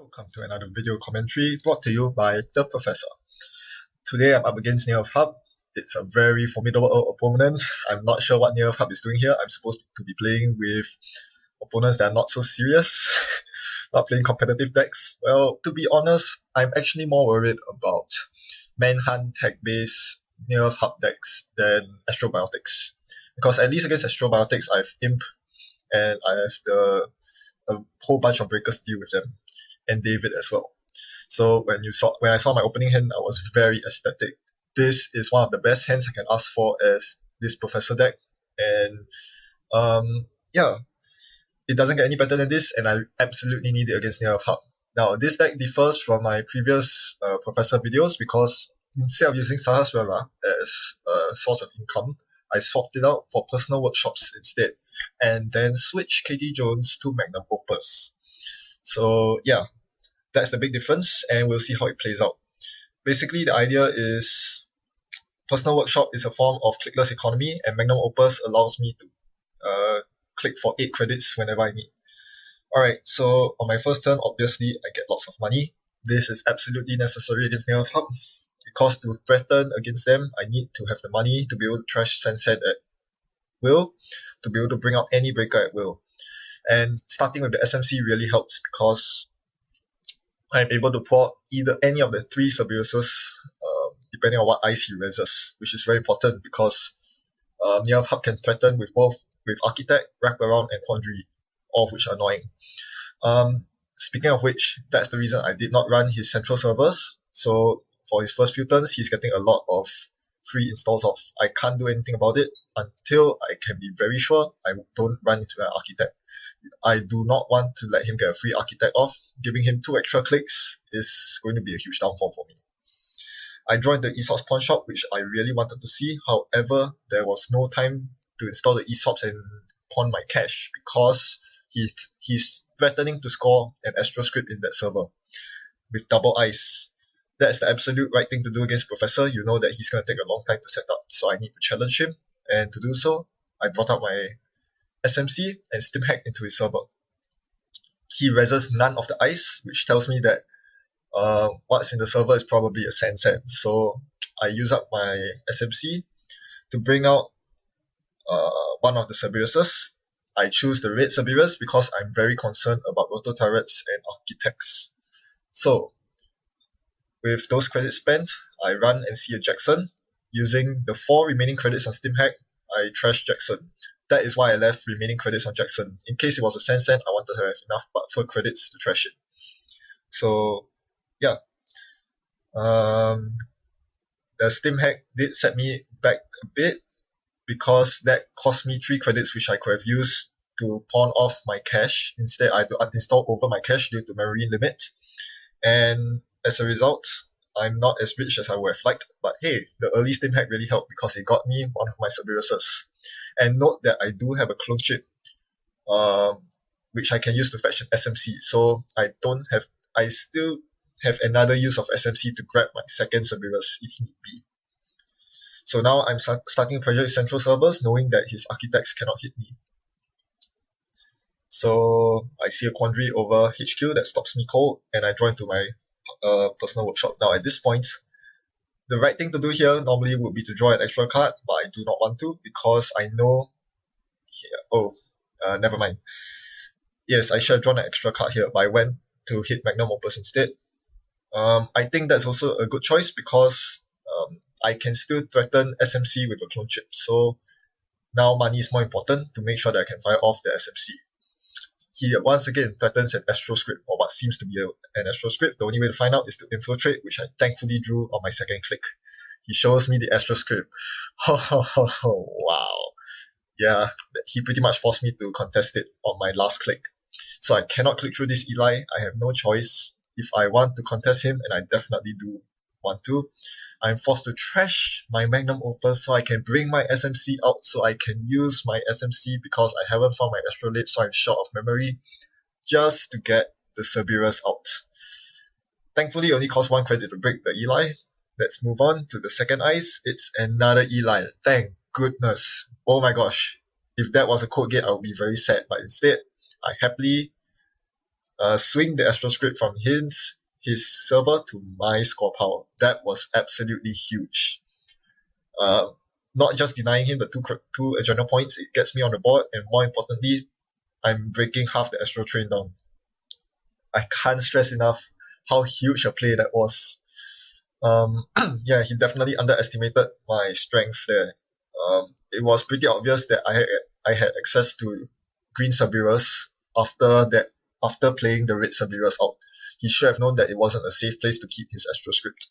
Welcome to another video commentary brought to you by The Professor. Today I'm up against Nearth Hub. It's a very formidable opponent. I'm not sure what Nearth Hub is doing here. I'm supposed to be playing with opponents that are not so serious, not playing competitive decks. Well, to be honest, I'm actually more worried about Manhunt tech-based Nearth Hub decks than Astrobiotics. Because at least against Astrobiotics, I have Imp and I have a whole bunch of breakers to deal with them, and David as well. So when I saw my opening hand, I was very ecstatic. This is one of the best hands I can ask for as this Professor deck, and it doesn't get any better than this, and I absolutely need it against Nearth Hub. Now, this deck differs from my previous Professor videos because instead of using Sahasrara as a source of income, I swapped it out for personal workshops instead, and then switched KT Jones to Magnum Opus. So yeah, that's the big difference, and we'll see how it plays out. Basically, the idea is personal workshop is a form of clickless economy, and Magnum Opus allows me to click for 8 credits whenever I need. Alright, so on my first turn, obviously I get lots of money. This is absolutely necessary against Nearth Hub, because to threaten against them, I need to have the money to be able to trash Sand at will, to be able to bring out any breaker at will. And starting with the SMC really helps because I'm able to pour either any of the 3 Cerberuses, depending on what ice he raises, which is very important because Nearth Hub can threaten with Architect, Wraparound, and Quandary, all of which are annoying. Speaking of which, that's the reason I did not run his central servers. So for his first few turns, he's getting a lot of free installs of I can't do anything about it until I can be very sure I don't run into an Architect. I do not want to let him get a free Architect off. Giving him 2 extra clicks is going to be a huge downfall for me. I joined the ESOPs pawn shop, which I really wanted to see. However, there was no time to install the ESOPs and pawn my cash because he's threatening to score an Astro script in that server with double ice. That's the absolute right thing to do against Professor. You know that he's going to take a long time to set up, so I need to challenge him. And to do so, I brought out my SMC and stim hack into his server. He raises none of the ice, which tells me that what's in the server is probably a Sand. So I use up my SMC to bring out one of the Cerberuses. I choose the red Cerberus because I'm very concerned about Roto Turrets and Architects. So with those credits spent, I run and see a Jackson. Using the 4 remaining credits on Stim Hack, I trash Jackson. That is why I left remaining credits on Jackson. In case it was a Sand, I wanted to have enough buffer credits to trash it. So yeah, the Stim Hack did set me back a bit because that cost me 3 credits which I could have used to pawn off my cash. Instead, I had to uninstall over my cash due to memory limit. And as a result, I'm not as rich as I would have liked, but hey, the early Stim Hack really helped because it got me one of my Cerberuses. And note that I do have a clone chip, which I can use to fetch an SMC, so I still have another use of SMC to grab my second Cerberus if need be. So now I'm starting to pressure his central servers, knowing that his Architects cannot hit me. So I see a Quandary over HQ that stops me cold, and I draw into my personal workshop. Now at this point, the right thing to do here normally would be to draw an extra card, but I do not want to because I know never mind. Yes, I should have drawn an extra card here, but I went to hit Magnum Opus instead. I think that's also a good choice because I can still threaten SMC with a clone chip. So now money is more important to make sure that I can fire off the SMC. He once again threatens an Astro script, or what seems to be an Astro script. The only way to find out is to infiltrate, which I thankfully drew on my second click. He shows me the Astro script. Wow. Yeah, he pretty much forced me to contest it on my last click. So I cannot click through this Eli. I have no choice. If I want to contest him, and I definitely do want to, I'm forced to trash my Magnum Opus so I can bring my SMC out so I can use my SMC because I haven't found my Astrolabe, so I'm short of memory, just to get the Cerberus out. Thankfully, it only cost 1 credit to break the Eli. Let's move on to the second ice. It's another Eli. Thank goodness. Oh my gosh. If that was a code gate, I would be very sad, but instead, I happily swing the Astro script from his server to my score power. That was absolutely huge. Not just denying him the two agenda points, it gets me on the board, and more importantly, I'm breaking half the Astro train down. I can't stress enough how huge a play that was. Yeah, he definitely underestimated my strength there. It was pretty obvious that I had access to green Cerberus after playing the red Cerberus out. He should have known that it wasn't a safe place to keep his Astro script.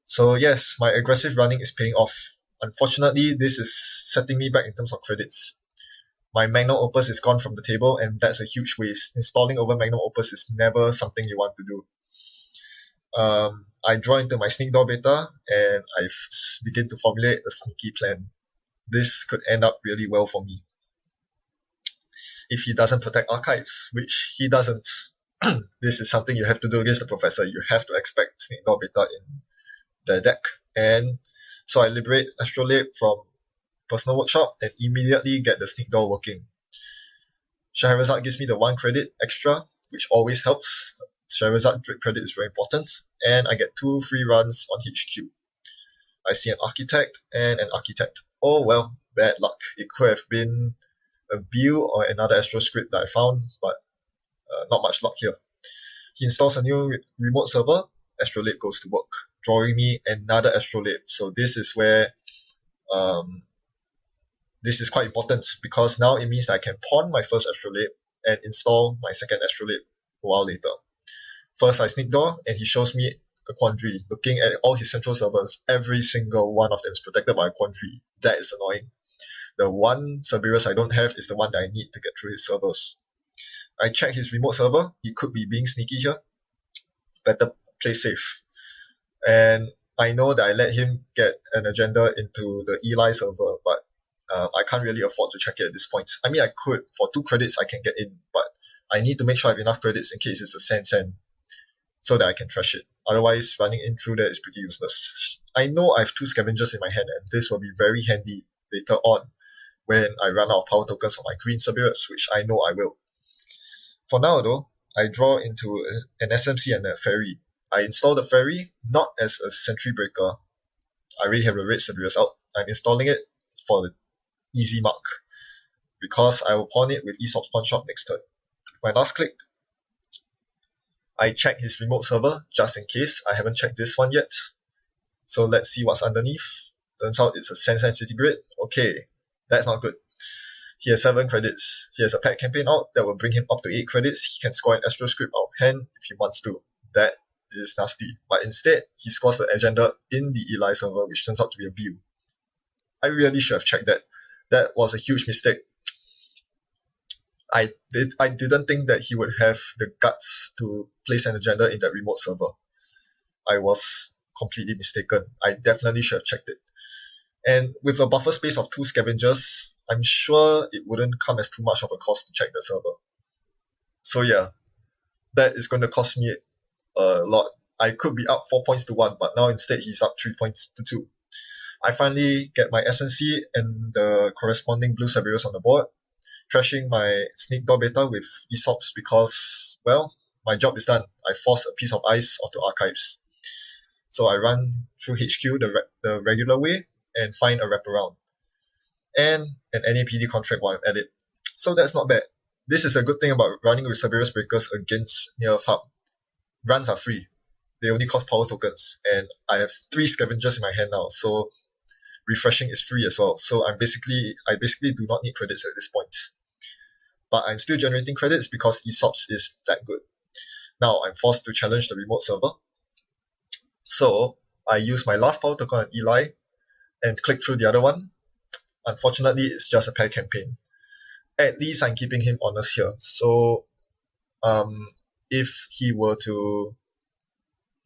So yes, my aggressive running is paying off. Unfortunately, this is setting me back in terms of credits. My Magnum Opus is gone from the table, and that's a huge waste. Installing over Magnum Opus is never something you want to do. I draw into my Sneak Door beta, and I begin to formulate a sneaky plan. This could end up really well for me. If he doesn't protect archives, which he doesn't, this is something you have to do against the Professor. You have to expect Sneak Door beta in the deck. And so I liberate Astrolabe from Personal Workshop and immediately get the Sneak Door working. Scheherazade gives me the 1 credit extra, which always helps. Scheherazade credit is very important, and I get 2 free runs on HQ. I see an Architect and an Architect. Oh well, bad luck. It could have been a Bill or another Astro script that I found, but not much luck here. He installs a new remote server. Astrolabe goes to work, drawing me another Astrolabe. So this is where this is quite important, because now it means that I can pawn my first Astrolabe and install my second Astrolabe a while later. First, I Sneak Door, and he shows me a quandary. Looking at all his central servers, every single one of them is protected by a quandary. That is annoying. The one Cerberus I don't have is the one that I need to get through his servers. I check his remote server. He could be being sneaky here. Better play safe. And I know that I let him get an agenda into the Eli server, but I can't really afford to check it at this point. I mean, I could. For 2 credits, I can get in, but I need to make sure I have enough credits in case it's a sand, so that I can trash it. Otherwise, running in through there is pretty useless. I know I have 2 scavengers in my hand, and this will be very handy later on when I run out of power tokens for my green Cerberus, which I know I will. For now though, I draw into an SMC and a Ferry. I install the Ferry not as a sentry breaker. I already have the red Cerberus out. I'm installing it for the easy mark, because I will pawn it with Aesop's Pawn Shop next turn. My last click, I check his remote server just in case. I haven't checked this one yet. So let's see what's underneath. Turns out it's a Sand City Grid. Okay, that's not good. He has 7 credits. He has a pet campaign out that will bring him up to 8 credits. He can score an Astro script out of hand if he wants to. That is nasty. But instead, he scores the agenda in the Eli server, which turns out to be a Bill. I really should have checked that. That was a huge mistake. I didn't think that he would have the guts to place an agenda in that remote server. I was completely mistaken. I definitely should have checked it. And with a buffer space of 2 scavengers, I'm sure it wouldn't come as too much of a cost to check the server. So yeah, that is going to cost me a lot. I could be up 4 points to 1, but now instead he's up 3 points to 2. I finally get my SNC and the corresponding blue Cerberus on the board, trashing my Sneak Door beta with Aesops because, well, my job is done. I force a piece of ice onto archives. So I run through HQ the regular way and find a wraparound. And an NAPD contract while I'm at it. So that's not bad. This is a good thing about running with Cerberus Breakers against Near Earth Hub. Runs are free. They only cost power tokens. And I have 3 scavengers in my hand now, so refreshing is free as well. So I basically do not need credits at this point. But I'm still generating credits because Aesops is that good. Now I'm forced to challenge the remote server. So I use my last power token on Eli and click through the other one. Unfortunately, it's just a pair campaign. At least I'm keeping him honest here. So if he were to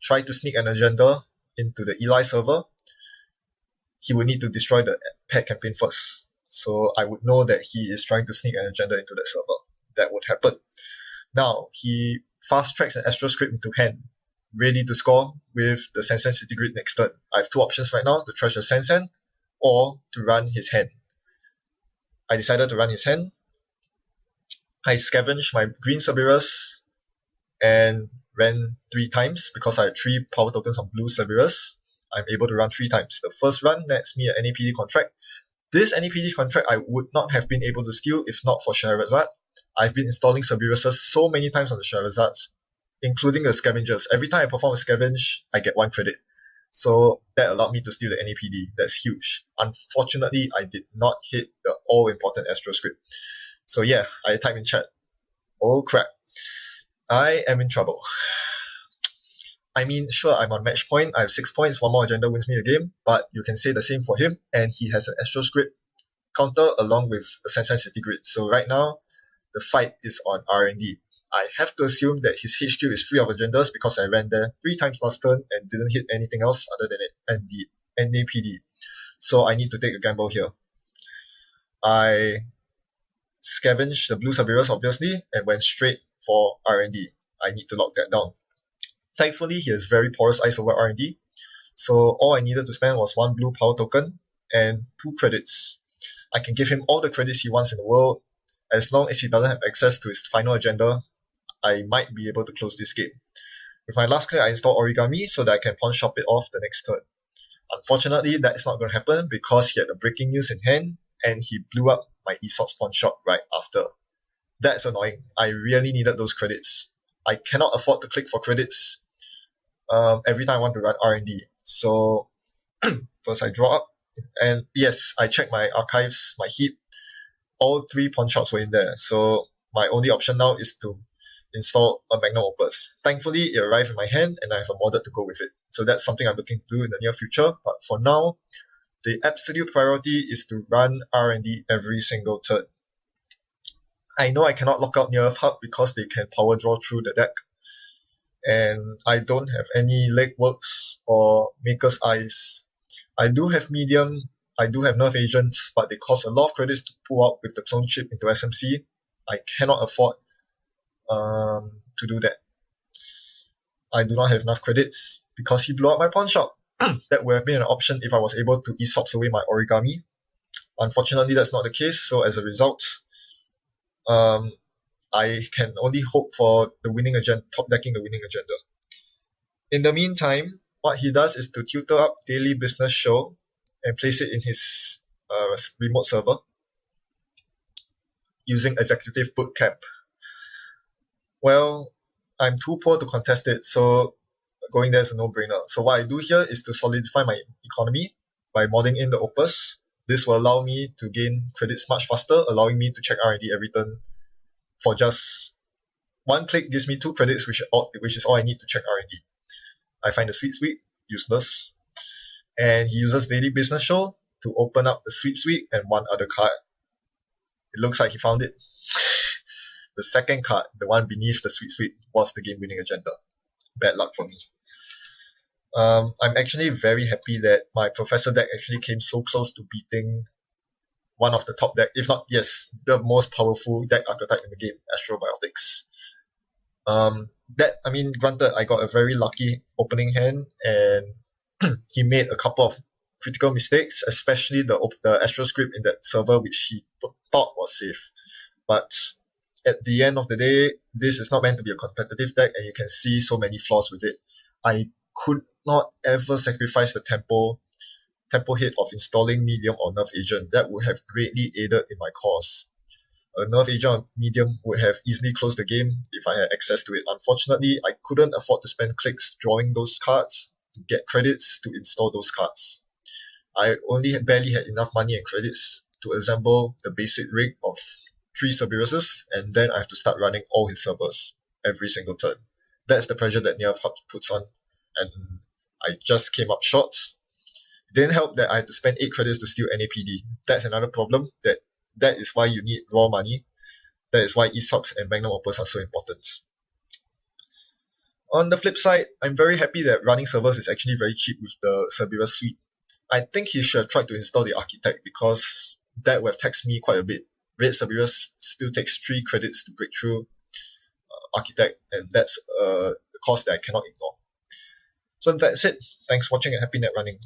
try to sneak an agenda into the Eli server, he would need to destroy the pet campaign first. So I would know that he is trying to sneak an agenda into that server. That would happen. Now, he fast tracks an Astro script into hand, ready to score with the Sand City Grid next turn. I have 2 options right now, to trash the Sand or to run his hand. I decided to run his hand. I scavenged my green Cerberus and ran 3 times because I had 3 power tokens on blue Cerberus. I'm able to run 3 times. The first run nets me an NAPD contract. This NAPD contract I would not have been able to steal if not for Scheherazade. I've been installing Cerberuses so many times on the Scheherazades, including the scavengers. Every time I perform a scavenge, I get 1 credit. So that allowed me to steal the NAPD. That's huge. Unfortunately, I did not hit the all-important Astro script. So yeah, I type in chat, oh crap, I am in trouble. I mean, sure, I'm on match point. I have 6 points. 1 more agenda wins me the game. But you can say the same for him. And he has an Astro script counter along with a Sense City Grid. So right now, the fight is on R&D. I have to assume that his HQ is free of agendas because I ran there 3 times last turn and didn't hit anything else other than it and the NAPD. So I need to take a gamble here. I scavenged the blue Cerberus obviously and went straight for R&D. I need to lock that down. Thankfully, he has very porous eyes over R&D. So all I needed to spend was 1 blue power token and 2 credits. I can give him all the credits he wants in the world. As long as he doesn't have access to his final agenda, I might be able to close this game. With my last click, I install Origami so that I can pawn shop it off the next turn. Unfortunately, that is not going to happen because he had a breaking news in hand and he blew up my Aesop's pawn shop right after. That's annoying. I really needed those credits. I cannot afford to click for credits every time I want to run R&D. So first I draw up, and yes, I check my archives, my heap. All 3 pawn shops were in there. So my only option now is to install a Magnum Opus. Thankfully, it arrived in my hand and I have a modder to go with it. So that's something I'm looking to do in the near future. But for now, the absolute priority is to run R&D every single turn. I know I cannot lock out Near Earth Hub because they can power draw through the deck. And I don't have any legworks or Maker's Eyes. I do have Medium, I do have Nerf Agents, but they cost a lot of credits to pull out with the clone chip into SMC. I cannot afford to do that. I do not have enough credits because he blew up my pawn shop. That would have been an option if I was able to Aesop's away my Origami. Unfortunately, that's not the case, so as a result, I can only hope for the winning agenda, top decking the winning agenda. In the meantime, what he does is to tutor up Daily Business Show and place it in his remote server using Executive Bootcamp. Well, I'm too poor to contest it, so going there is a no-brainer. So what I do here is to solidify my economy by modding in the Opus. This will allow me to gain credits much faster, allowing me to check R&D every turn for just 1 click gives me 2 credits, which is all I need to check R&D. I find the Sweep Sweep useless, and he uses Daily Business Show to open up the Sweep Sweep and 1 other card. It looks like he found it. The second card, the one beneath the Sweep Sweep, was the game-winning agenda. Bad luck for me. I'm actually very happy that my Professor deck actually came so close to beating one of the top deck, if not, yes, the most powerful deck archetype in the game, Astrobiotics. Granted, I got a very lucky opening hand, and he made a couple of critical mistakes, especially the Astro script in that server, which he thought was safe. But at the end of the day, this is not meant to be a competitive deck, and you can see so many flaws with it. I could not ever sacrifice the tempo hit of installing Medium or Nerf Agent. That would have greatly aided in my cause. A Nerf Agent or Medium would have easily closed the game if I had access to it. Unfortunately, I couldn't afford to spend clicks drawing those cards to get credits to install those cards. I barely had enough money and credits to assemble the basic rig of 3 Cerberuses, and then I have to start running all his servers every single turn. That's the pressure that Near Hub puts on, and I just came up short. It didn't help that I had to spend 8 credits to steal NAPD. That's another problem. That is why you need raw money. That is why Aesop's and Magnum Opus are so important. On the flip side, I'm very happy that running servers is actually very cheap with the Cerberus suite. I think he should have tried to install the Architect because that would have taxed me quite a bit. Red Cerberus still takes 3 credits to break through Architect, and that's the cost that I cannot ignore. So that's it. Thanks for watching and happy net running.